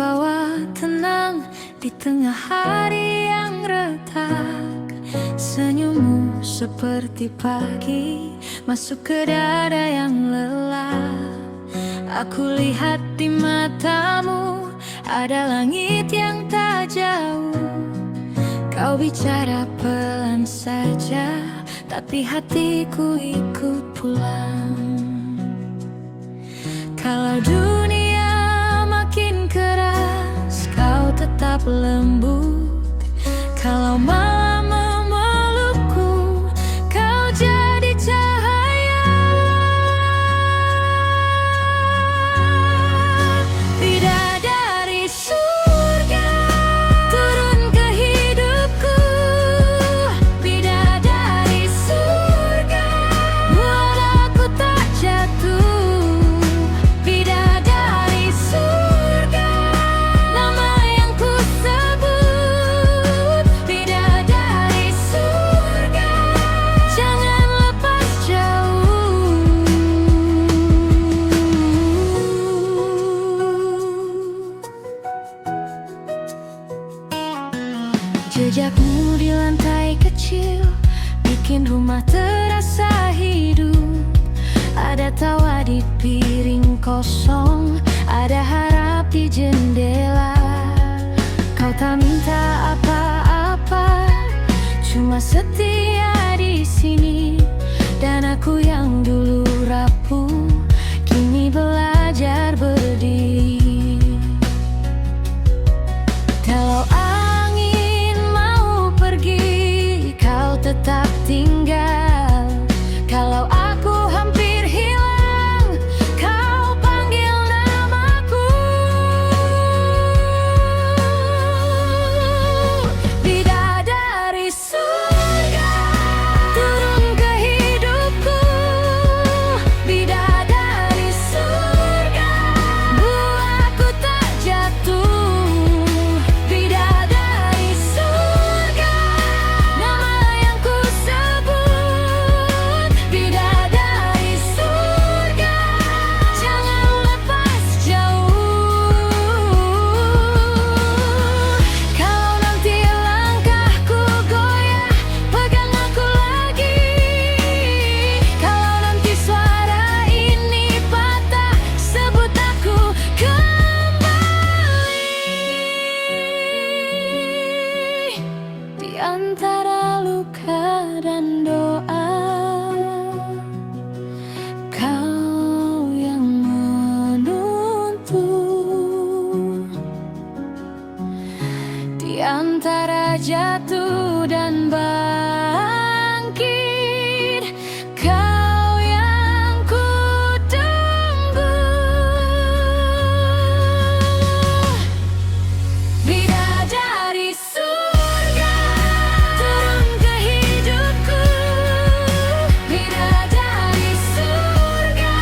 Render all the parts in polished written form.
membawa tenang di tengah hari yang retak. Senyummu seperti pagi masuk ke dada yang lelah. Aku lihat di matamu ada langit yang tak jauh. Kau bicara pelan saja, tapi hatiku ikut pulang. Kalau dunia makin keras, kau tetap lembut. Kalau malam memelukku, kau jadi cahaya. Bidadari surga turun ke hidupku. Bidadari surga buat aku tak jatuh. Bidadari surga nama yang ku sebut. Bidadari surga jangan lepas jauh. Jejakmu di lantai kecil bikin rumah terasa hidup. Ada tawa di piring kosong, ada harap di jendela. Kau tak minta apa-apa, cuma setia di sini. Dan aku yang dulu rapuh, kini belajar berdiri. Kalau angin mau pergi, kau tetap tinggal. Kalau aku hampir hilang, kau panggil namaku. Bidadari surga turun ke hidupku. Bidadari surga buat aku tak jatuh. Bidadari surga nama yang ku sebut. Bidadari surga jangan lepas jauh. Kalau nanti langkahku goyah, pegang aku lagi. Kalau nanti suara ini patah, sebut aku kembali. Di antara luka dan doa, kau yang menuntun. Di antara jatuh dan bangkit, kau yang ku tunggu. Bidadari surga turun ke hidupku. Bidadari surga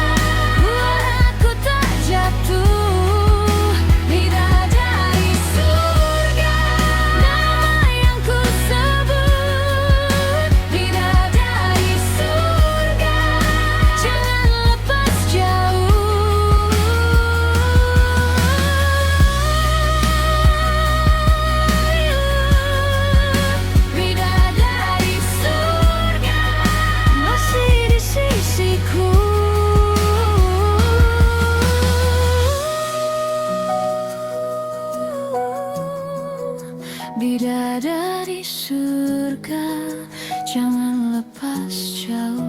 buat aku tak jatuh. Bidadari surga nama yang ku sebut. Bidadari surga jangan lepas jauh. Bidadari surga masih di sisiku. Bidadari surga jangan lepas jauh.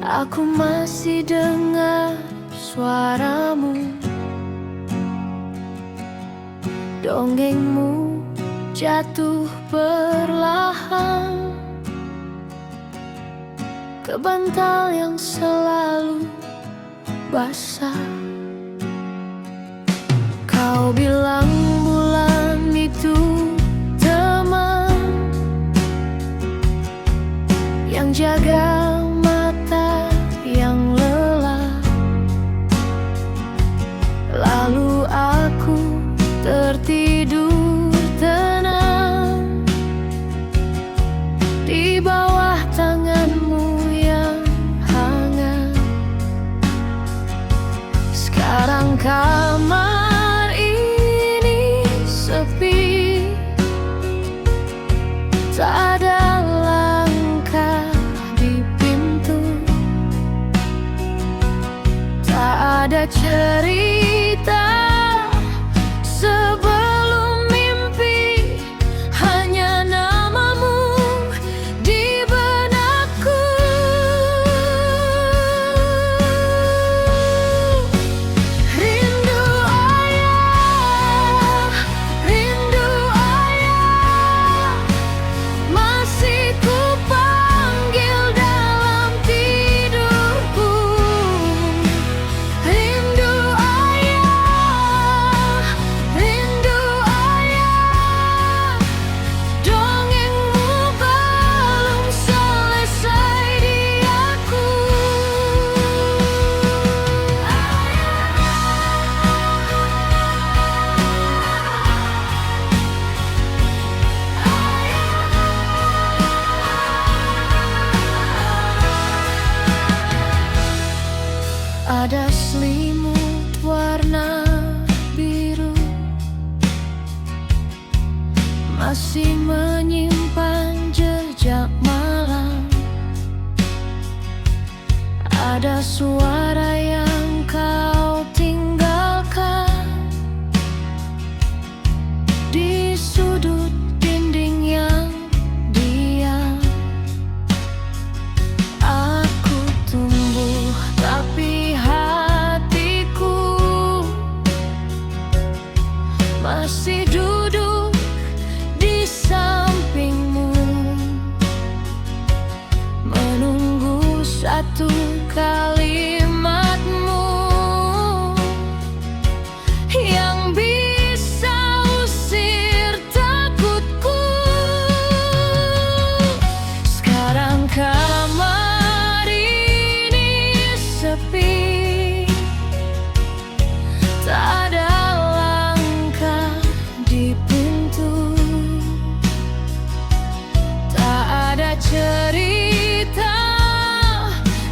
Aku masih dengar suaramu, dongengmu jatuh perlahan ke bantal yang selalu basah. Kau bilang bulan itu teman yang jaga mata yang lelah. Lalu aku tertidur tenang di bawah tanganmu yang hangat. Sekarang kamar ini sepi, tak ada langkah di pintu, tak ada cerita sebelum mimpi, hanya namamu di benakku. Rindu ayah, rindu ayah, masih ku panggil dalam tidurku. Rindu ayah, rindu ayah, dongengmu belum selesai di aku. Ada selimut warna biru masih menyimpan jejak malam. Ada suara yang kau tinggalkan di sudut dinding yang diam. Aku tumbuh tapi hatiku masih duduk di sampingmu, menunggu satu kalimatmu yang bisa usir takutku. Sekarang kamar ini sepi, tak ada langkah di pintu, tak ada cerita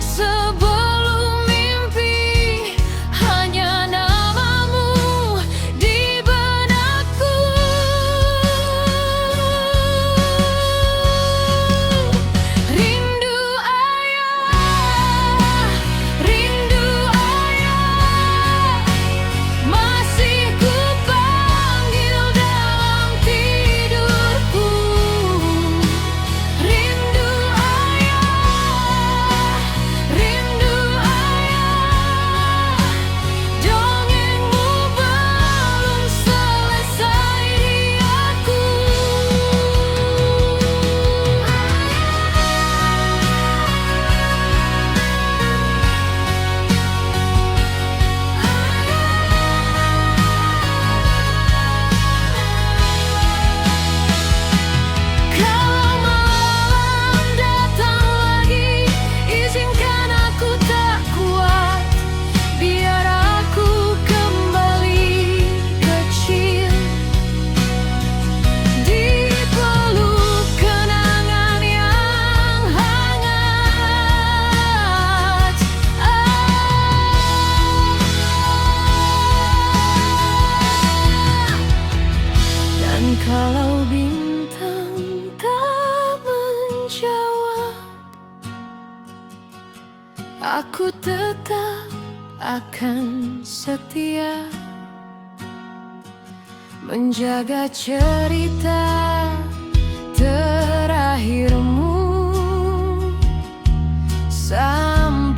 sebelum mimpi, hanya namamu di benakku. Rindu ayah, rindu ayah, masih ku panggil dalam tidurku. Rindu ayah, rindu ayah, dongengmu belum selesai di aku. Kalau malam datang lagi, izinkan aku tak kuat, biar aku kembali kecil di peluk kenangan yang hangat. Dan kalau bintang tak menjawab, aku tetap akan setia menjaga cerita terakhirmu sampai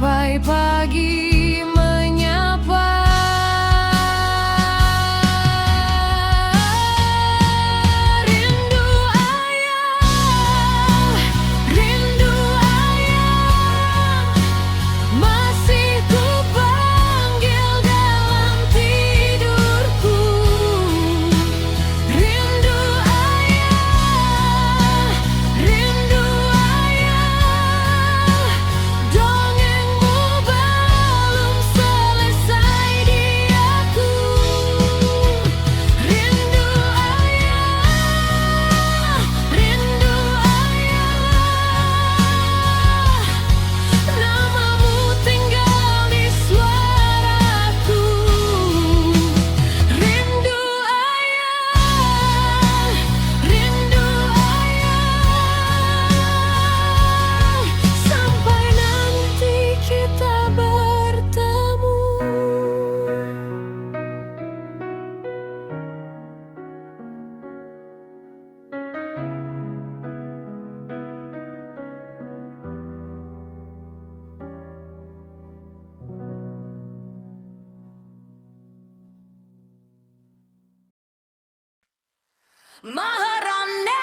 Maharani.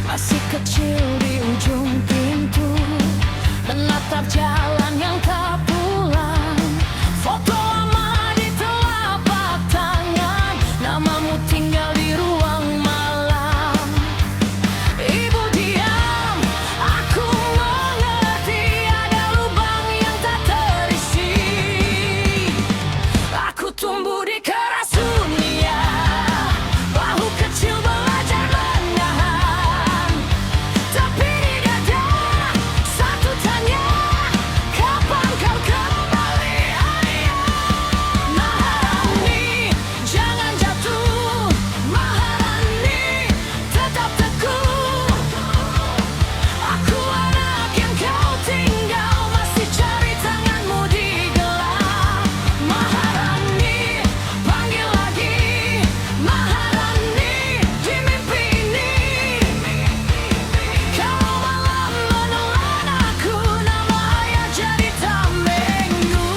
Masih kecil di ujung pintu, menatap jalan yang tak pulang. Foto lama di telapak tangan, namamu tinggal di ruang malam. Ibu diam, aku mengerti ada lubang yang tak terisi. Aku tumbuh di keras dunia, bahu kecil belajar menahan. Tapi di dada satu tanya, kapan kau kembali? Maharani, jangan jatuh. Maharani, tetap teguh. Aku anak yang kau tinggal, masih cari tanganmu di gelap. Maharani, panggil lagi. Maharani, di mimpi ini. Kalau malam menelan aku, nama ayah jadi tamengku.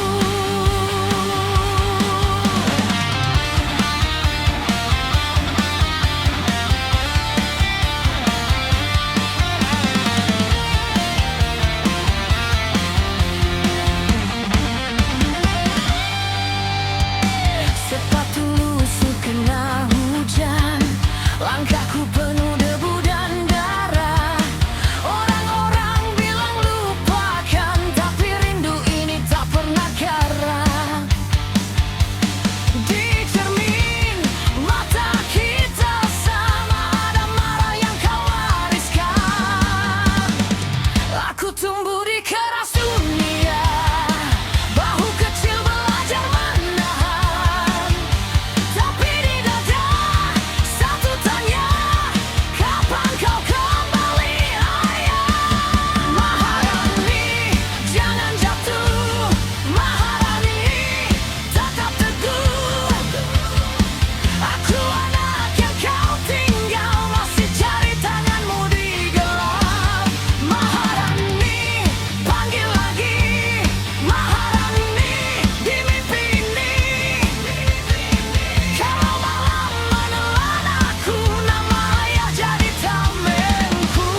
Sepatu lusuh kena hujan, langkahku penuh debu dan darah. Orang-orang bilang lupakan, tapi rindu ini tak pernah karam. Di cermin mata kita sama, ada marah yang kau wariskan. Aku tumbuh di keras dunia, bahu kecil belajar menahan. Tapi di dada satu tanya, kapan kau kembali? Maharani, jangan jatuh. Maharani, tetap teguh. Aku anak yang kau tinggal, masih cari tanganmu di gelap. Maharani, panggil lagi. Maharani, di mimpi ini. Kalau malam menelan aku, nama ayah jadi tamengku.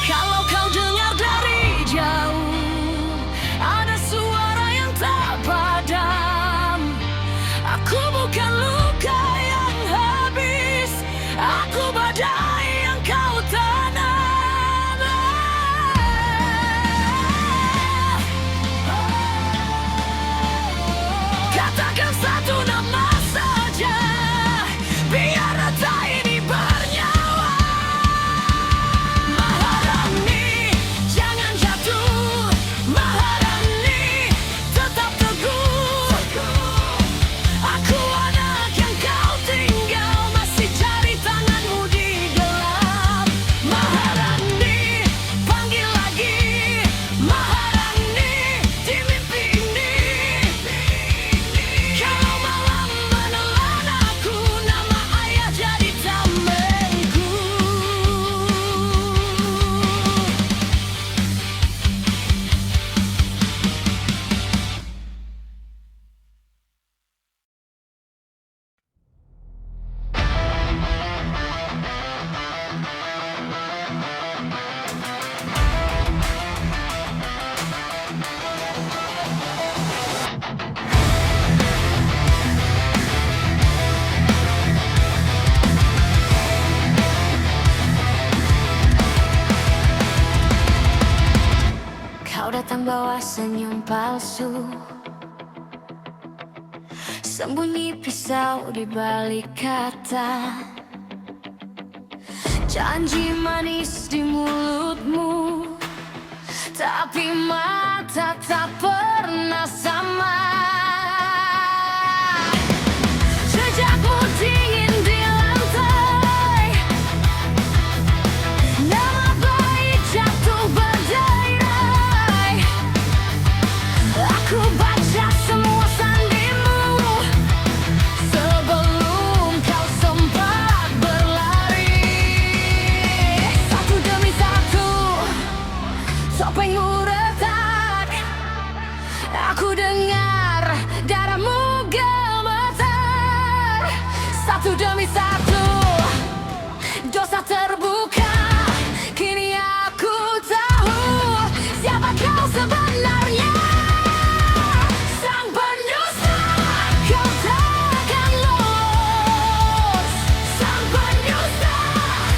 Kalau kau dengar dari jauh, ada suara yang tak padam. Aku bukan luka yang habis, aku badai yang kau tanam. Katakan satu nama saja, biar rata ini bernyawa. Maharani, jangan jatuh. Maharani, tetap teguh. Aku anak yang kau tinggal, masih cari tanganmu di gelap. Maharani, panggil lagi. Maharani, di mimpi ini. Kalau malam menelan aku, nama ayah jadi tamengku. Kau datang bawa senyum palsu, sembunyi pisau di balik kata. Janji manis di mulutmu, tapi mata tak pernah sama. dosa terbuka. Kini aku tahu siapa kau sebenarnya. Sang pendusta, kau takkan lolos. Sang pendusta,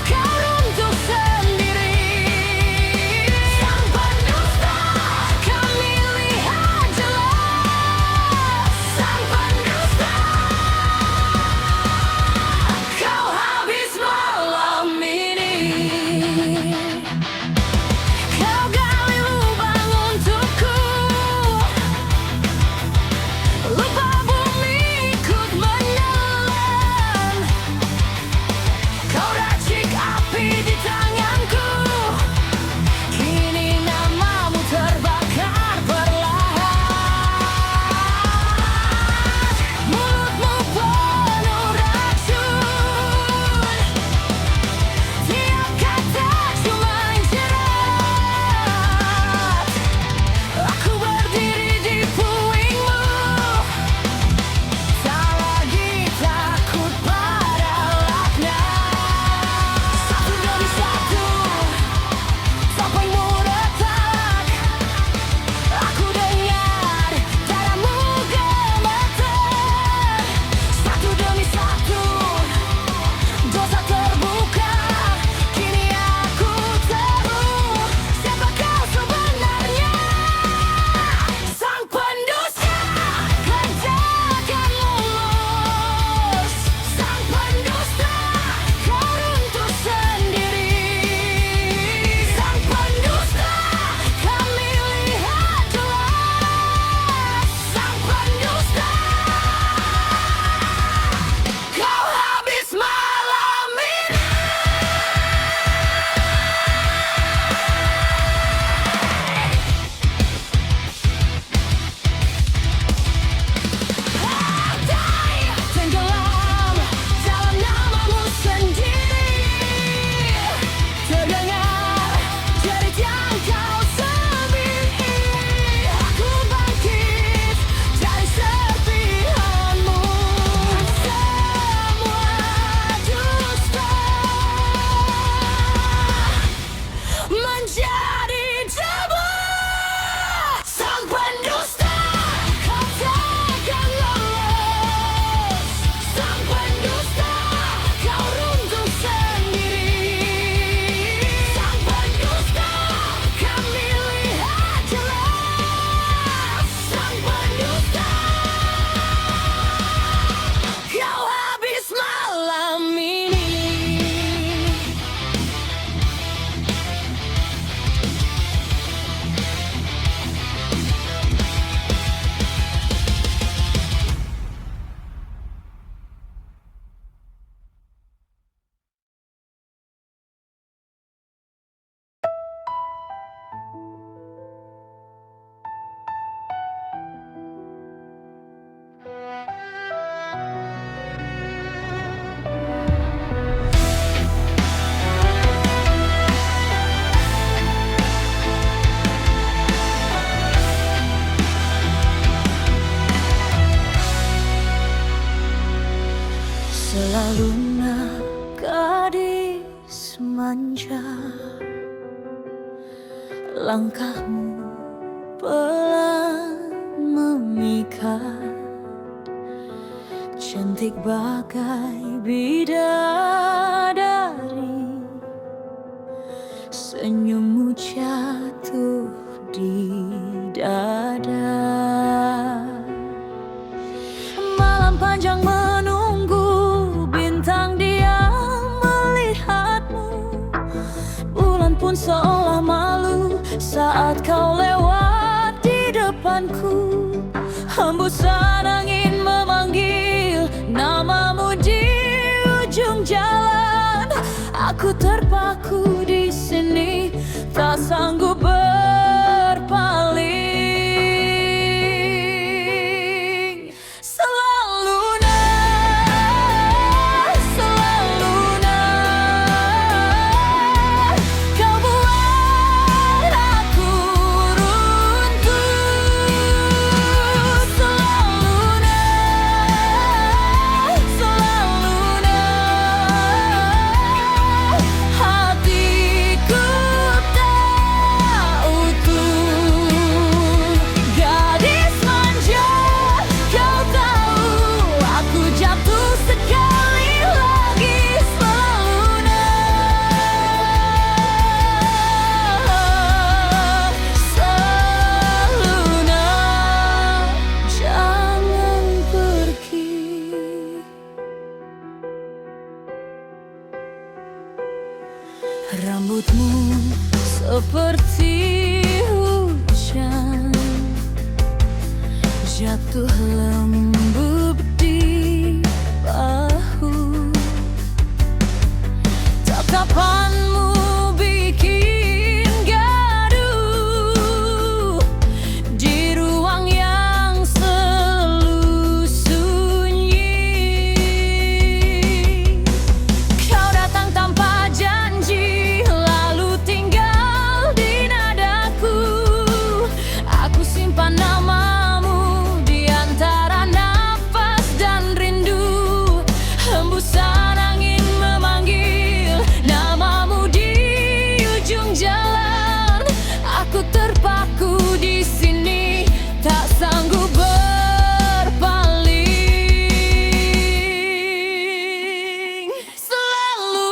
kau runtuh sendiri. Sang pendusta, kami lihat jelas. Sang pendusta, kau habis malam ini. Kau gali lubang untukku, lupa bumi ikut menelan. Kau racik api di tanganku, kini namamu terbakar perlahan. Mulutmu penuh racun, tiap kata cuma jerat. Aku berdiri di puingmu, tak lagi takut pada laknat. Satu demi satu, topengmu retak. Aku dengar darahmu gemetar. Satu demi satu, dosa terbuka. Kini aku tahu siapa kau sebenarnya. Sang pendusta, kau takkan lolos. Sang pendusta, kau runtuh sendiri. Sang pendusta, kami lihat jelas. Sang pendusta, kau habis malam ini. Tenggelam dalam namamu sendiri. Terdengar jerit yang kau sembunyi. Aku bangkit dari serpihanmu. Semua dusta menjadi debu. Sang pendusta, kau takkan lolos. Sang pendusta, kau runtuh sendiri. Sang pendusta, kami lihat jelas. Sang pendusta, kau habis malam ini. Selalu nak gadis manja, langkahmu pelan memikat, cantik bagai bidadari. Senyummu jatuh di dada. Malam panjang menunggu, bintang diam melihatmu. Bulan pun seolah malu saat kau lewat di depanku. Hembusan angin memanggil namamu di ujung jalan. Aku terpaku di sini, tak sanggup berpaling. Selalu nak, kau buat aku runtuh. Selalu nak, Rambutmu seperti hujan jatuh lembut di bahu. Tatapanmu bikin gaduh di ruang yang selalu sunyi. Kau datang tanpa janji, lalu tinggal di nadaku. Aku simpan namamu di antara nafas dan rindu. Hembusan angin memanggil namamu di ujung jalan. Aku terpaku di sini, tak sanggup berpaling. Selalu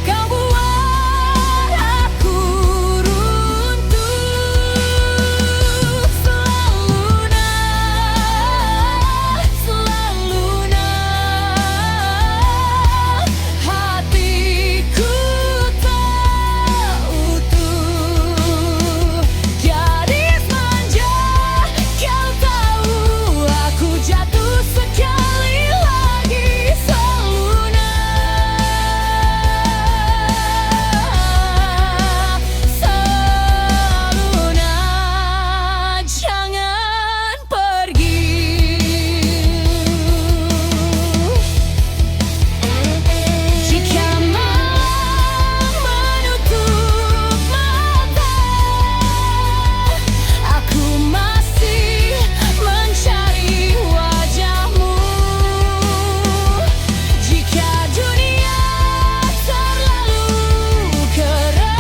kau buat aku runtuh. Selalu hatiku tak utuh. Gadis manja, kau tahu aku jatuh sekali lagi. Seluna, jangan pergi. Jika malam menutup mata, aku masih mencari wajahmu. Jika dunia terlalu keras,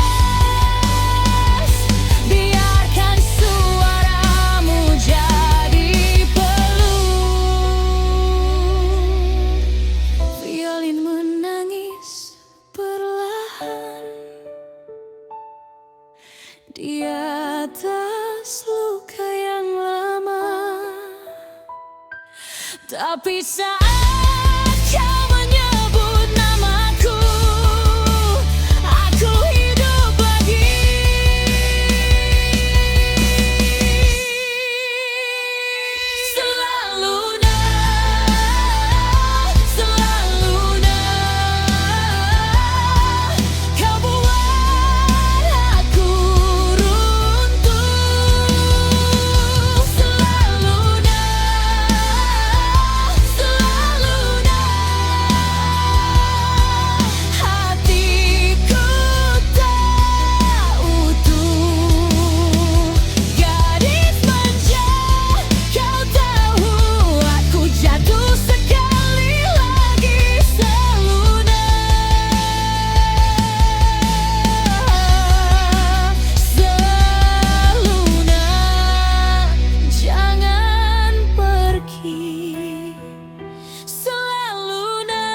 biarkan suaramu jadi peluk. Violin menangis perlahan di atas luka yang lama. Tapi saat kau menyebut namaku, aku hidup lagi. Selalu kau buat aku runtuh. Selalu hatiku tak utuh. Gadis manja, kau tahu aku jatuh sekali lagi. Seluna, jangan pergi. Seluna,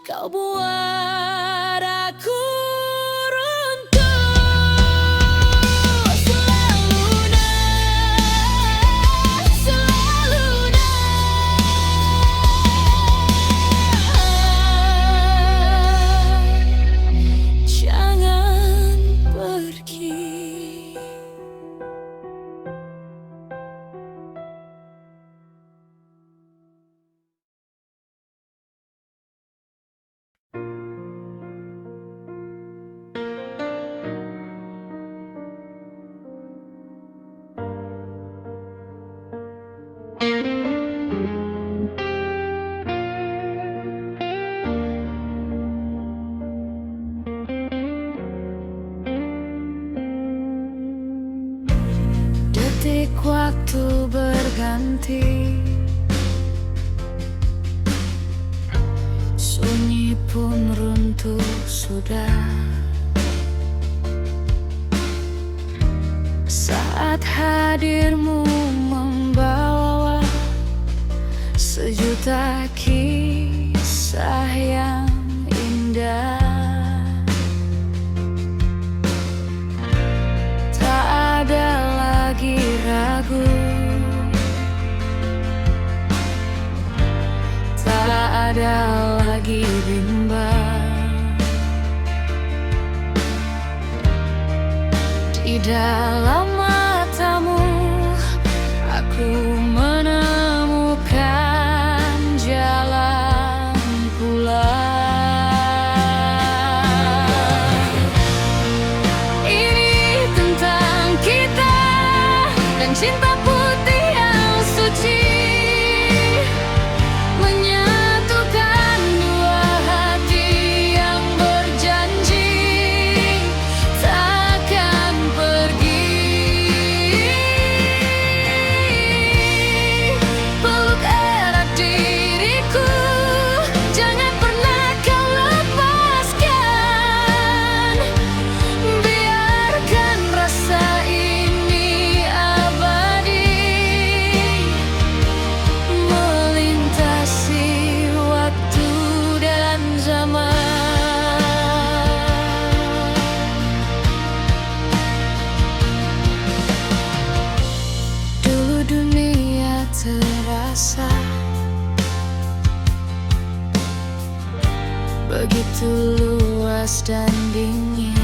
kau buat aku runtuh. Seluna, jangan pergi. Detik waktu berganti, sunyi pun runtuh sudah. Saat hadirmu membawa sejuta kisah yang indah. Tak ada dalam matamu aku menemukan jalan pulang. Ini tentang kita dan cinta putih yang suci, menyatukan dua hati yang berjanji takkan pergi. Peluk erat diriku, jangan pernah kau lepaskan. Biarkan rasa ini abadi, melintasi waktu dan zaman. Dulu dunia terasa begitu luas dan dingin.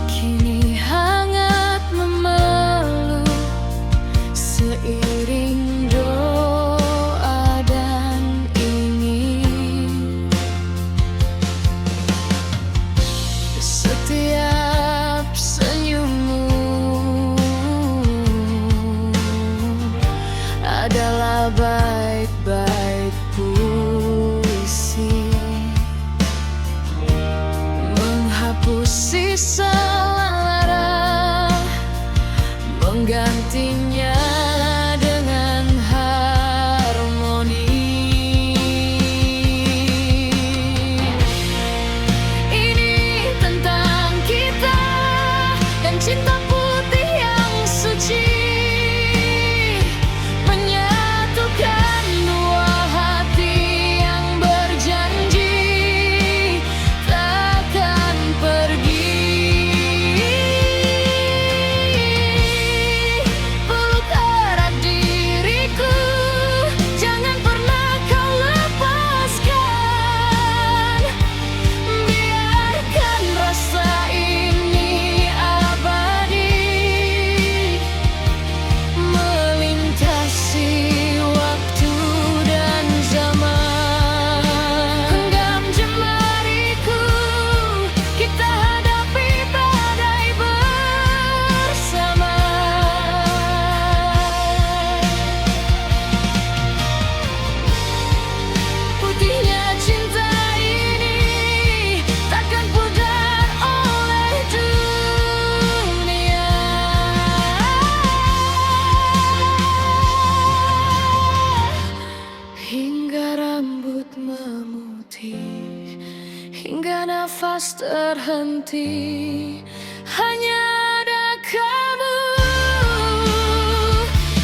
Kini hangat memeluk seiring doa dan ingin. Setiap senyummu adalah baik-baik puisi, menghapus sisa lara, menggantinya dengan harmoni. Ini tentang kita dan cinta putih yang suci, menyatukan dua hati yang berjanji takkan pergi. Peluk erat diriku, jangan pernah kau lepaskan. Biarkan rasa ini abadi, melintasi waktu dan zaman. Genggam jemariku, kita hadapi badai bersama. Putihnya cinta ini takkan pudar oleh dunia. Hingga rambut memutih, hingga nafas terhenti, hanya ada kamu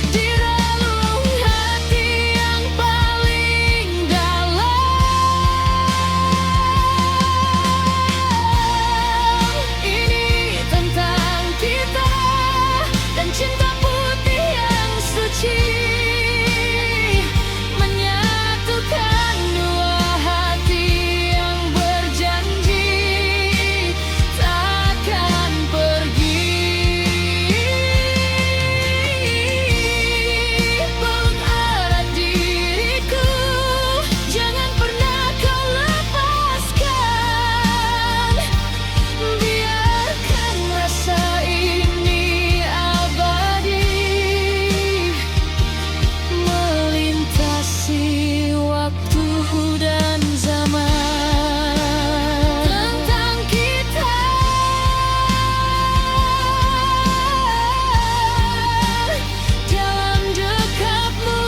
di relung hati yang paling dalam. Ini tentang kita dan cinta putih yang suci, menyatukan dua hati yang berjanji takkan pergi. Peluk erat diriku, jangan pernah kau lepaskan. Biarkan rasa ini abadi, melintasi waktu dan zaman. Tentang kita dalam dekapmu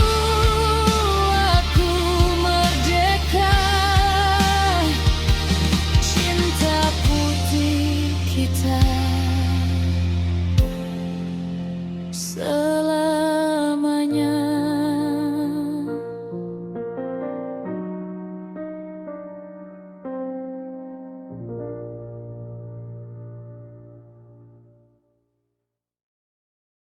aku merdeka. Cinta putih kita